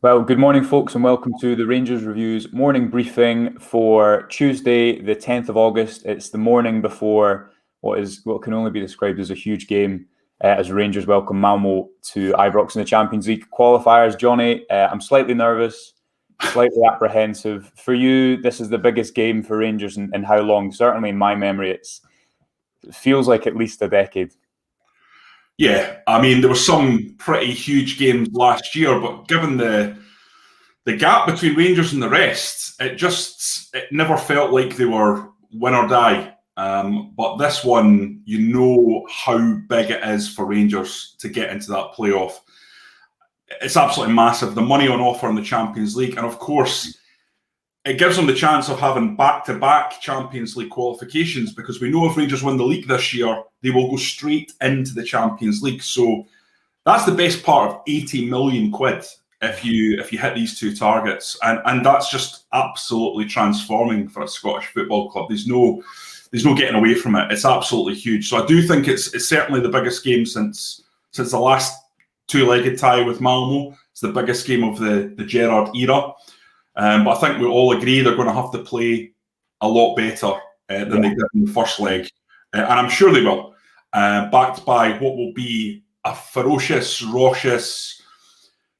Well, good morning, folks, and welcome to the Rangers Reviews morning briefing for Tuesday, the 10th of August. It's the morning before what can only be described as a huge game as Rangers welcome Malmo to Ibrox in the Champions League qualifiers. Jonny, I'm slightly nervous, slightly apprehensive. For you, this is the biggest game for Rangers in how long? Certainly in my memory, it feels like at least a decade. Yeah, I mean, there were some pretty huge games last year, but given the gap between Rangers and the rest, it never felt like they were win or die. But this one, you know how big it is for Rangers to get into that playoff. It's absolutely massive. The money on offer in the Champions League, and of course, it gives them the chance of having back-to-back Champions League qualifications, because we know if Rangers win the league this year, they will go straight into the Champions League. So that's the best part of 80 million quid if you hit these two targets. And that's just absolutely transforming for a Scottish football club. There's no getting away from it. It's absolutely huge. So I do think it's certainly the biggest game since the last two-legged tie with Malmo. It's the biggest game of the Gerrard era. But I think we all agree they're going to have to play a lot better than they did in the first leg. And I'm sure they will, backed by what will be a ferocious, raucous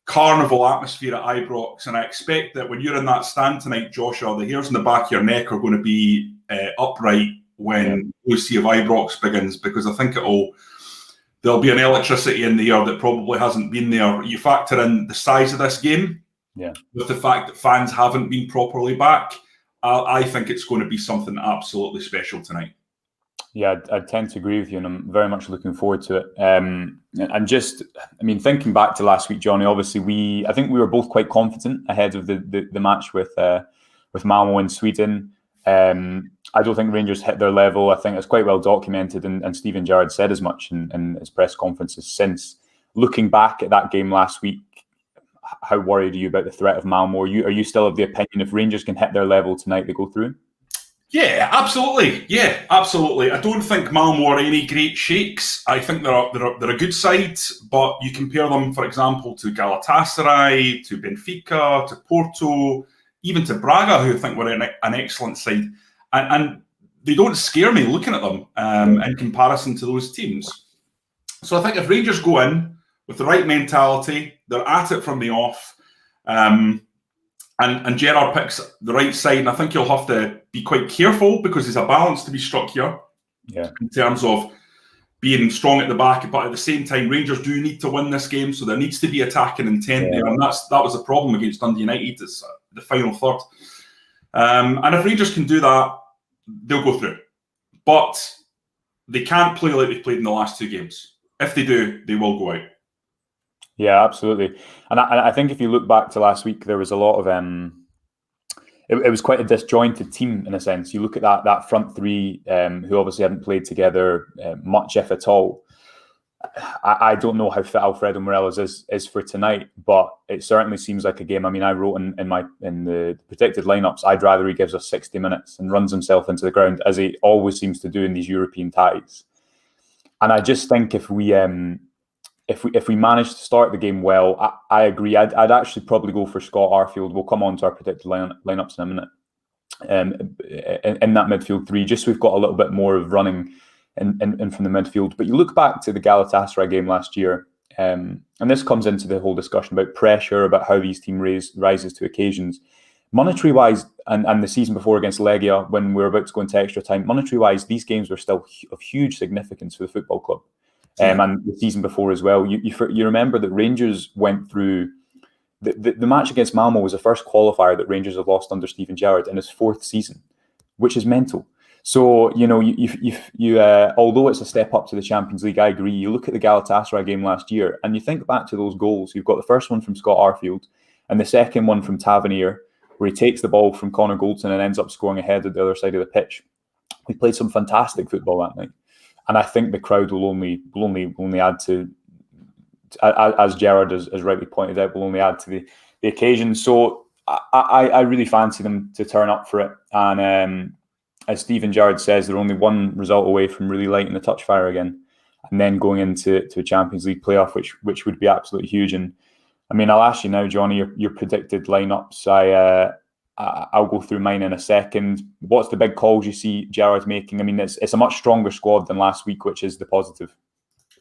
carnival atmosphere at Ibrox. And I expect that when you're in that stand tonight, Joshua, the hairs on the back of your neck are going to be upright when Lucy of Ibrox begins, because I think there'll be an electricity in the air that probably hasn't been there. You factor in the size of this game, with the fact that fans haven't been properly back, I think it's going to be something absolutely special tonight. Yeah, I tend to agree with you, and I'm very much looking forward to it. Thinking back to last week, Jonny, obviously I think we were both quite confident ahead of the match with Malmo in Sweden. I don't think Rangers hit their level. I think it's quite well documented, and Steven Gerrard said as much in his press conferences since. Looking back at that game last week, how worried are you about the threat of Malmo? Are you still of the opinion if Rangers can hit their level tonight, they go through? Yeah, absolutely. Yeah, absolutely. I don't think Malmo are any great shakes. I think they're a good side, but you compare them, for example, to Galatasaray, to Benfica, to Porto, even to Braga, who I think were an excellent side, and they don't scare me looking at them in comparison to those teams. So I think if Rangers go in with the right mentality, they're at it from the off, and Gerrard picks the right side, and I think you'll have to be quite careful because there's a balance to be struck here in terms of being strong at the back, but at the same time, Rangers do need to win this game, so there needs to be attacking intent there, and that was a problem against Dundee United, it's the final third. And if Rangers can do that, they'll go through. But they can't play like they've played in the last two games. If they do, they will go out. Yeah, absolutely. And I think if you look back to last week, there was a lot of it was quite a disjointed team in a sense. You look at that front three who obviously hadn't played together much, if at all. I don't know how fit Alfredo Morelos is for tonight, but it certainly seems like a game. I mean, I wrote in the predicted lineups, I'd rather he gives us 60 minutes and runs himself into the ground, as he always seems to do in these European ties. And I just think if we manage to start the game well, I agree. I'd actually probably go for Scott Arfield. We'll come on to our predicted lineups in a minute. In that midfield three, just so we've got a little bit more of running in from the midfield. But you look back to the Galatasaray game last year, and this comes into the whole discussion about pressure, about how these teams rises to occasions. Monetary wise, and the season before against Legia, when we were about to go into extra time, monetary wise, these games were still of huge significance for the football club. And the season before as well, you remember that Rangers went through the match against Malmo was the first qualifier that Rangers have lost under Steven Gerrard in his fourth season, which is mental. So you although it's a step up to the Champions League, I agree. You look at the Galatasaray game last year, and you think back to those goals. You've got the first one from Scott Arfield, and the second one from Tavernier, where he takes the ball from Connor Goldson and ends up scoring ahead at the other side of the pitch. We played some fantastic football that night. And I think the crowd will only add to, as Gerrard has rightly pointed out, will only add to the occasion. So I really fancy them to turn up for it. And as Steven Gerrard says, they're only one result away from really lighting the touch fire again, and then going into a Champions League playoff, which would be absolutely huge. And I mean, I'll ask you now, Johnny, your predicted lineups. I'll go through mine in a second. What's the big calls you see Gerrard's making? I mean, it's a much stronger squad than last week, which is the positive.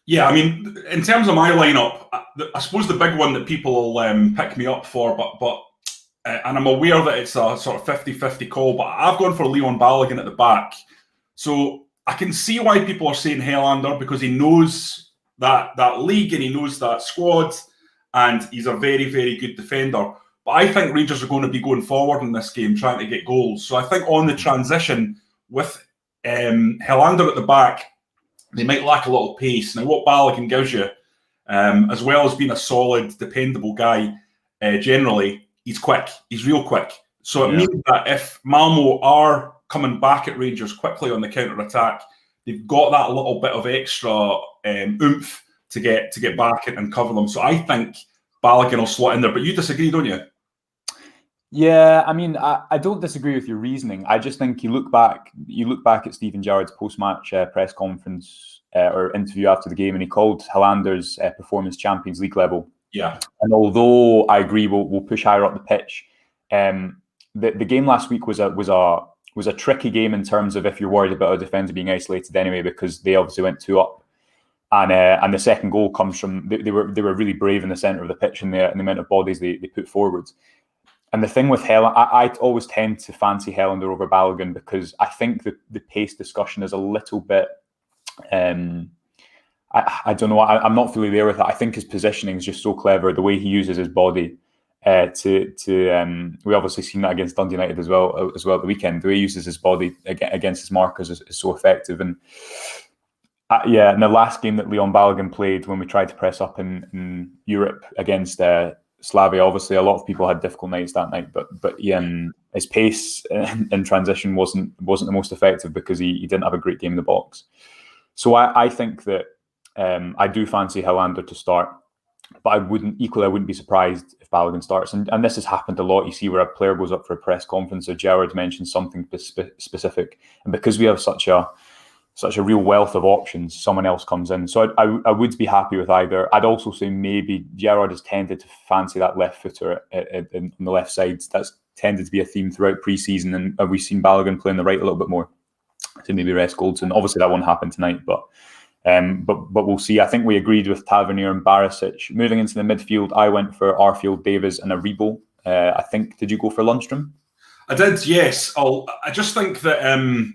Yeah, I mean, in terms of my lineup, I suppose the big one that people will pick me up for, but and I'm aware that it's a sort of 50-50 call, but I've gone for Leon Balogun at the back. So I can see why people are saying Helander, because he knows that league and he knows that squad, and he's a very, very good defender. But I think Rangers are going to be going forward in this game, trying to get goals. So I think on the transition with Helander at the back, they might lack a little pace. Now, what Balogun gives you, as well as being a solid, dependable guy, generally, he's quick. He's real quick. So it means that if Malmo are coming back at Rangers quickly on the counter-attack, they've got that little bit of extra oomph to get back and cover them. So I think Balogun will slot in there. But you disagree, don't you? Yeah, I mean, I don't disagree with your reasoning. I just think you look back at Steven Gerrard's post-match press conference or interview after the game, and he called Helander's performance Champions League level. Yeah. And although I agree we'll push higher up the pitch, the game last week was a tricky game in terms of if you're worried about a defender being isolated anyway, because they obviously went 2 up. And the second goal comes from they were really brave in the centre of the pitch and the amount of bodies they put forward. And the thing with Helander, I always tend to fancy Helander over Balogun because I think the pace discussion is a little bit. I don't know. I'm not fully there with it. I think his positioning is just so clever. The way he uses his body we obviously seen that against Dundee United as well at the weekend. The way he uses his body against his markers is so effective. And in the last game that Leon Balogun played, when we tried to press up in Europe against Slavia, obviously a lot of people had difficult nights that night, but his pace in transition wasn't the most effective because he didn't have a great game in the box. So I think that I do fancy Helander to start, but I wouldn't be surprised if Balogun starts. And this has happened a lot. You see where a player goes up for a press conference, or Gerrard mentions something specific, and because we have such a real wealth of options, someone else comes in. So I would be happy with either. I'd also say maybe Gerrard has tended to fancy that left footer on the left side. That's tended to be a theme throughout pre-season, and we've seen Balogun playing the right a little bit more to maybe rest Goldson. Obviously that won't happen tonight, but we'll see. I think we agreed with Tavernier and Barisic. Moving into the midfield, I went for Arfield, Davies and Aribo. I think, did you go for Lundstrom? I did, yes. I just think that...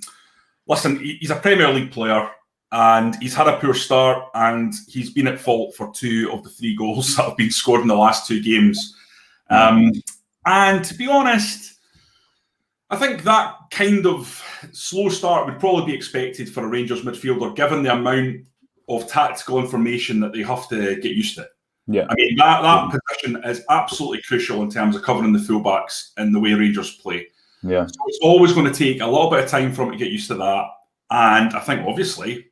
Listen, he's a Premier League player and he's had a poor start and he's been at fault for 2 of the 3 goals that have been scored in the last 2 games. And to be honest, I think that kind of slow start would probably be expected for a Rangers midfielder, given the amount of tactical information that they have to get used to. Yeah, I mean, that position is absolutely crucial in terms of covering the fullbacks and the way Rangers play. Yeah. So it's always going to take a little bit of time for him to get used to that. And I think, obviously,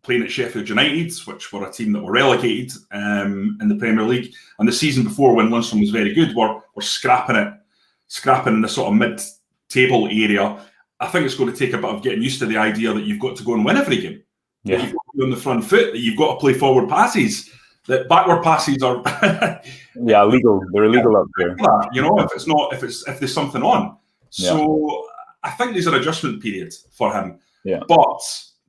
playing at Sheffield United, which were a team that were relegated in the Premier League, and the season before when Lundstrom was very good, were scrapping in the sort of mid-table area. I think it's going to take a bit of getting used to the idea that you've got to go and win every game. Yeah. That you've got to be on the front foot, that you've got to play forward passes, that backward passes are illegal. They're illegal up there. You know, if there's something on. So I think there's an adjustment period for him. Yeah. But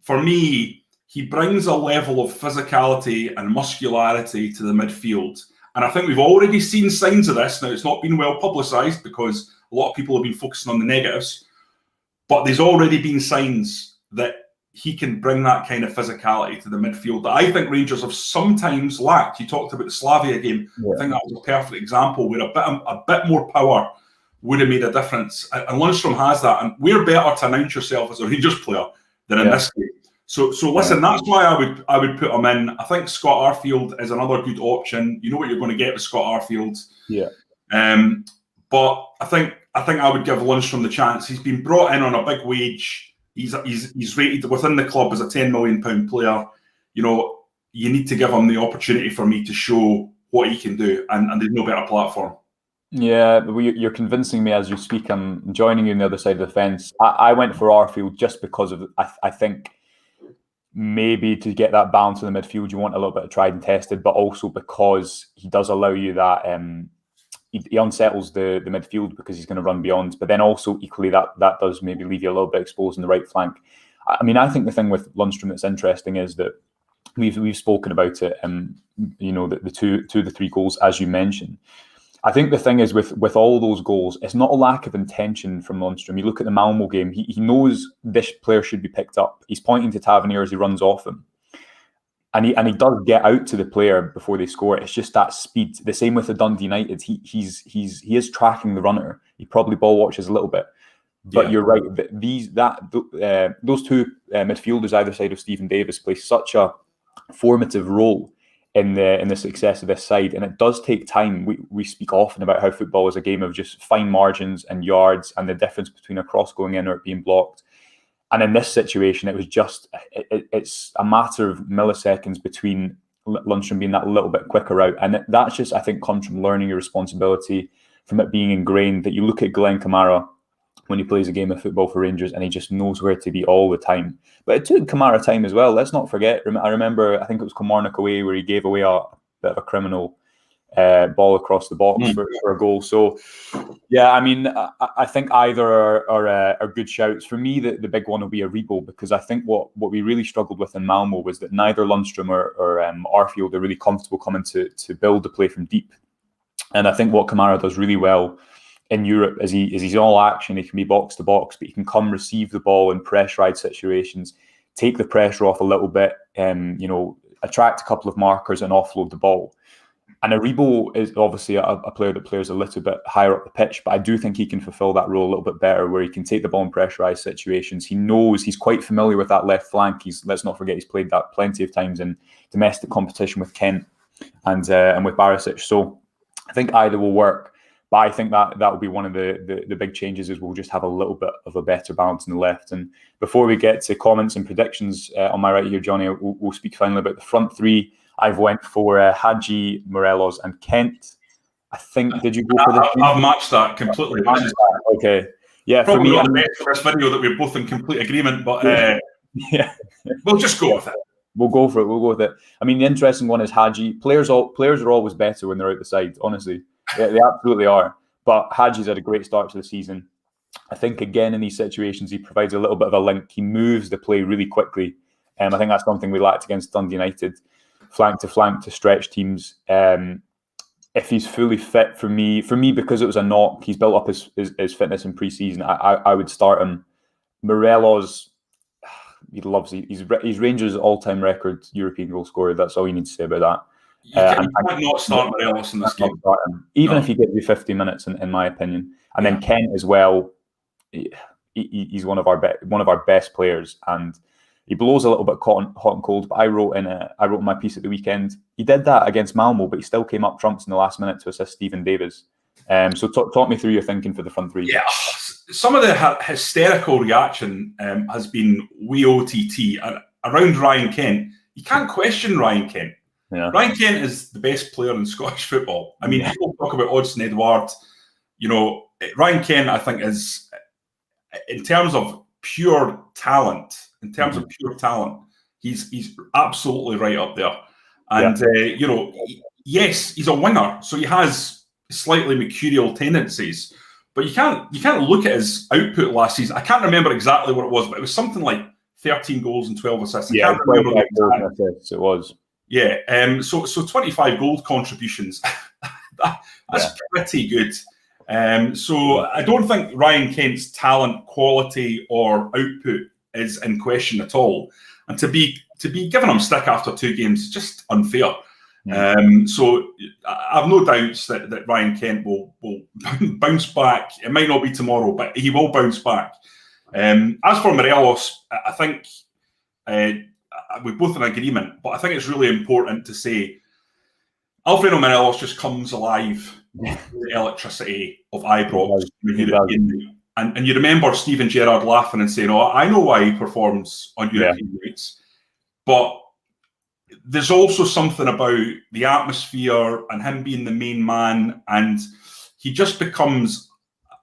for me, he brings a level of physicality and muscularity to the midfield. And I think we've already seen signs of this. Now, it's not been well publicised because a lot of people have been focusing on the negatives. But there's already been signs that he can bring that kind of physicality to the midfield that I think Rangers have sometimes lacked. You talked about the Slavia game. I think that was a perfect example where a bit more power would have made a difference. And Lundstrom has that. And we're better to announce yourself as a Rangers player than in this game. So listen, that's why I would put him in. I think Scott Arfield is another good option. You know what you're going to get with Scott Arfield. Yeah. But I think I would give Lundstrom the chance. He's been brought in on a big wage. He's rated within the club as a £10 million player. You know, you need to give him the opportunity for me to show what he can do. And there's no better platform. Yeah, you're convincing me as you speak. I'm joining you on the other side of the fence. I went for Arfield just because of I think maybe to get that balance in the midfield, you want a little bit of tried and tested, but also because he does allow you that he unsettles the midfield because he's going to run beyond. But then also equally that does maybe leave you a little bit exposed on the right flank. I mean, I think the thing with Lundstram that's interesting is that we've spoken about it. The two of the three goals, as you mentioned. I think the thing is with all those goals, it's not a lack of intention from Lundstram. You look at the Malmo game; he knows this player should be picked up. He's pointing to Tavernier as he runs off him, and he does get out to the player before they score. It's just that speed. The same with the Dundee United. He is tracking the runner. He probably ball watches a little bit, but you're right. Those two midfielders either side of Stephen Davis play such a formative role in the success of this side, and it does take time. We speak often about how football is a game of just fine margins and yards, and the difference between a cross going in or it being blocked. And in this situation, it was just it's a matter of milliseconds between Lundstram being that little bit quicker out, and that's just, I think, comes from learning your responsibility, from it being ingrained that you look at Glenn Kamara when he plays a game of football for Rangers and he just knows where to be all the time. But it took Kamara time as well. Let's not forget. I remember, I think it was Kilmarnock away where he gave away a bit of a criminal ball across the box for a goal. So, yeah, I mean, I think either are good shouts. For me, the big one will be Aribo, because I think what we really struggled with in Malmo was that neither Lundstram or Arfield are really comfortable coming to build the play from deep. And I think what Kamara does really well in Europe is he's all action. He can be box to box, but he can come receive the ball in pressurized situations, take the pressure off a little bit, attract a couple of markers and offload the ball. And Aribo is obviously a player that plays a little bit higher up the pitch, but I do think he can fulfill that role a little bit better, where he can take the ball in pressurized situations. He knows, he's quite familiar with that left flank. Let's not forget, he's played that plenty of times in domestic competition with Kent and with Barisic. So I think either will work. But I think that will be one of the big changes, is we'll just have a little bit of a better balance in the left. And before we get to comments and predictions on my right here, Johnny, we'll speak finally about the front three. I've went for Hadji, Morelos and Kent. I think, did you go for this? I've matched that completely. Okay. Yeah, probably for me, for this video that we're both in complete agreement, but yeah, we'll just go with it. We'll go for it. We'll go with it. I mean, the interesting one is Hadji. Players are always better when they're out the side, honestly. They absolutely are. But Hadji's had a great start to the season. I think, again, in these situations, he provides a little bit of a link. He moves the play really quickly. I think that's something we lacked against Dundee United, flank to stretch teams. If he's fully fit, for me, because it was a knock, he's built up his fitness in pre-season. I would start him. Morelos, he's Rangers' all-time record European goal scorer. That's all you need to say about that. You can't not start Morelos in this game. Even if he gives you 50 minutes, in my opinion. And then Kent as well, he's one of our best players, and he blows a little bit hot and cold. But I wrote in my piece at the weekend, he did that against Malmo, but he still came up trumps in the last minute to assist Stephen Davis. So talk me through your thinking for the front three. Yeah, some of the hysterical reaction has been we OTT around Ryan Kent. You can't question Ryan Kent. Yeah. Ryan Kent is the best player in Scottish football. I mean, people talk about Odsonne Edouard. Ryan Kent, I think, is, in terms of pure talent, he's absolutely right up there. And, yes, he's a winger, so he has slightly mercurial tendencies. But you can't look at his output last season. I can't remember exactly what it was, but it was something like 13 goals and 12 assists. I can't remember the assists, it was. Yeah, so 25 goal contributions. That's pretty good. So I don't think Ryan Kent's talent, quality, or output is in question at all. And to be giving him stick after 2 games is just unfair. So I've no doubts that Ryan Kent will bounce back. It might not be tomorrow, but he will bounce back. As for Morelos, I think we're both in agreement, but I think it's really important to say Alfredo Morelos just comes alive with the electricity of Ibrox. And you remember Steven Gerrard laughing and saying, "Oh, I know why he performs on European nights." But there's also something about the atmosphere and him being the main man, and he just becomes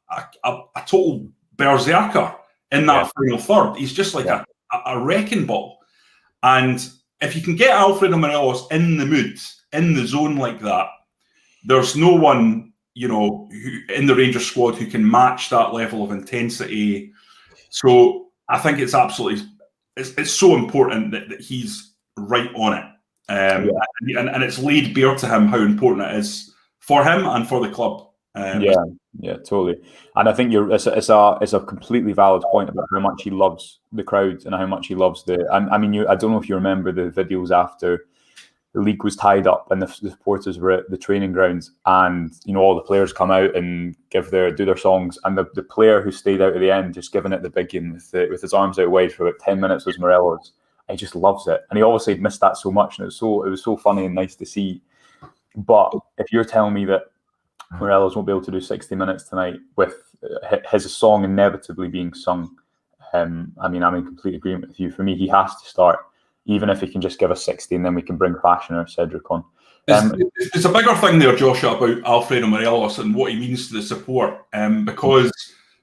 a total berserker in that final third. He's just like a wrecking ball. And if you can get Alfredo Morelos in the mood, in the zone like that, there's no one, who, in the Rangers squad who can match that level of intensity. So I think it's absolutely, it's so important that he's right on it. And it's laid bare to him how important it is for him and for the club. Yeah, totally. And I think it's a completely valid point about how much he loves the crowd and how much he loves I don't know if you remember the videos after the league was tied up and the supporters were at the training grounds, and all the players come out and do their songs, and the player who stayed out at the end just giving it the big game with his arms out wide for about 10 minutes was Morelos. He just loves it, and he obviously had missed that so much, and it was so funny and nice to see. But if you're telling me that Morelos won't be able to do 60 minutes tonight with his song inevitably being sung, I'm in complete agreement with you. For me, he has to start, even if he can just give us 60, and then we can bring Fashion or Cedric on. It's a bigger thing there, Joshua, about Alfredo Morelos and what he means to the support, because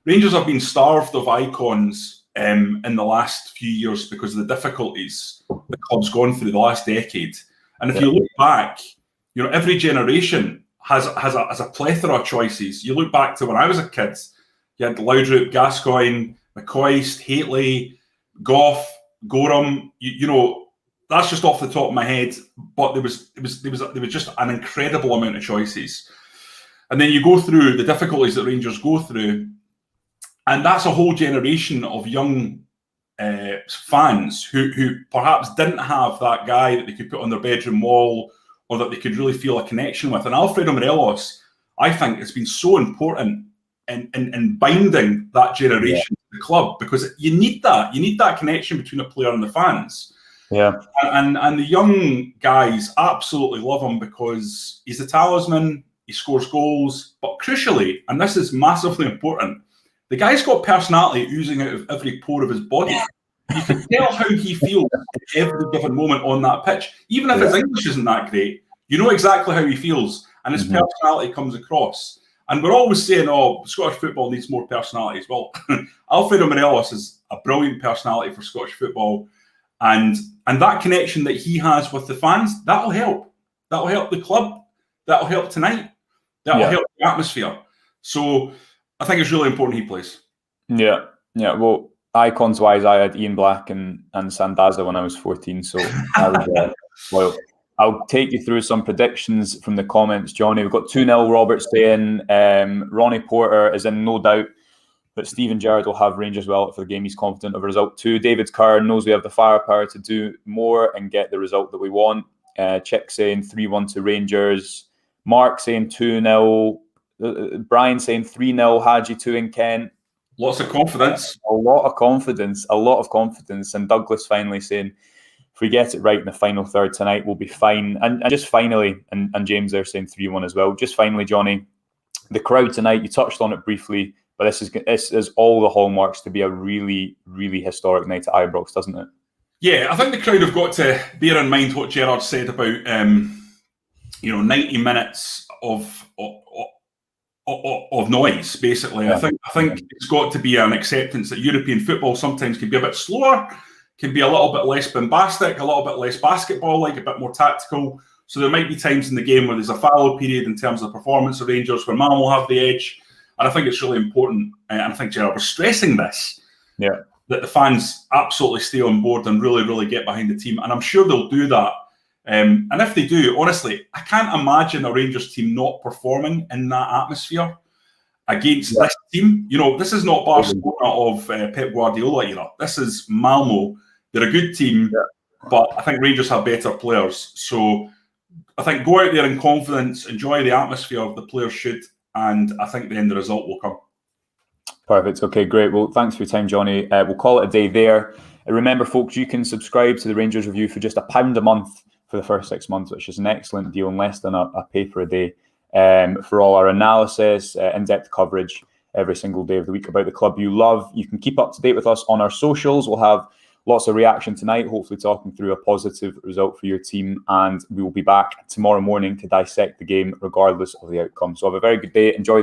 Rangers have been starved of icons in the last few years because of the difficulties the club's gone through the last decade. And if you look back, every generation has a plethora of choices. You look back to when I was a kid, you had Laudrup, Gascoigne, McCoist, Haitley, Gough, Gorham. That's just off the top of my head, but there was just an incredible amount of choices. And then you go through the difficulties that Rangers go through, and that's a whole generation of young fans who perhaps didn't have that guy that they could put on their bedroom wall or that they could really feel a connection with. And Alfredo Morelos, I think, has been so important in binding that generation to the club, because you need that. You need that connection between a player and the fans. Yeah. And the young guys absolutely love him because he's a talisman, he scores goals, but crucially, and this is massively important, the guy's got personality oozing out of every pore of his body. You can tell how he feels at every given moment on that pitch. Even if his English isn't that great, you know exactly how he feels, and his personality comes across. And we're always saying, Scottish football needs more personalities. Well, Alfredo Morelos is a brilliant personality for Scottish football, and that connection that he has with the fans, that'll help. That'll help the club. That'll help tonight. That'll help the atmosphere. So I think it's really important he plays. Yeah. Well, icons wise, I had Ian Black and Sandaza when I was 14, so I was well. I'll take you through some predictions from the comments, Johnny. We've got 2-0 Robert saying Ronnie Porter is in no doubt that Steven Gerrard will have Rangers well for the game. He's confident of a result too. David Kerr knows we have the firepower to do more and get the result that we want. Chick saying 3-1 to Rangers. Mark saying 2-0. Brian saying 3-0 Hadji 2 in Kent. Lots of confidence. A lot of confidence. And Douglas finally saying, if we get it right in the final third tonight, we'll be fine. And just finally, and James there saying 3-1 as well. Just finally, Johnny, the crowd tonight, you touched on it briefly, but this is all the hallmarks to be a really, really historic night at Ibrox, doesn't it? Yeah, I think the crowd have got to bear in mind what Gerrard said about 90 minutes of noise, basically. Yeah. I think it's got to be an acceptance that European football sometimes can be a bit slower, can be a little bit less bombastic, a little bit less basketball-like, a bit more tactical. So there might be times in the game where there's a fallow period in terms of the performance of Rangers, where Malmo will have the edge. And I think it's really important, and I think Gerrard was stressing this, that the fans absolutely stay on board and really, really get behind the team. And I'm sure they'll do that. And if they do, honestly, I can't imagine a Rangers team not performing in that atmosphere against this team. This is not Barcelona of Pep Guardiola. This is Malmo. They're a good team, but I think Rangers have better players. So I think go out there in confidence, enjoy the atmosphere, the players should, and I think then the result will come. Perfect. Okay, great. Well, thanks for your time, Johnny. We'll call it a day there. Remember, folks, you can subscribe to the Rangers Review for just £1 a month for the first 6 months, which is an excellent deal and less than a paper a day for all our analysis, in-depth coverage every single day of the week about the club you love. You can keep up to date with us on our socials. We'll have lots of reaction tonight, hopefully talking through a positive result for your team, and we will be back tomorrow morning to dissect the game regardless of the outcome. So have a very good day. Enjoy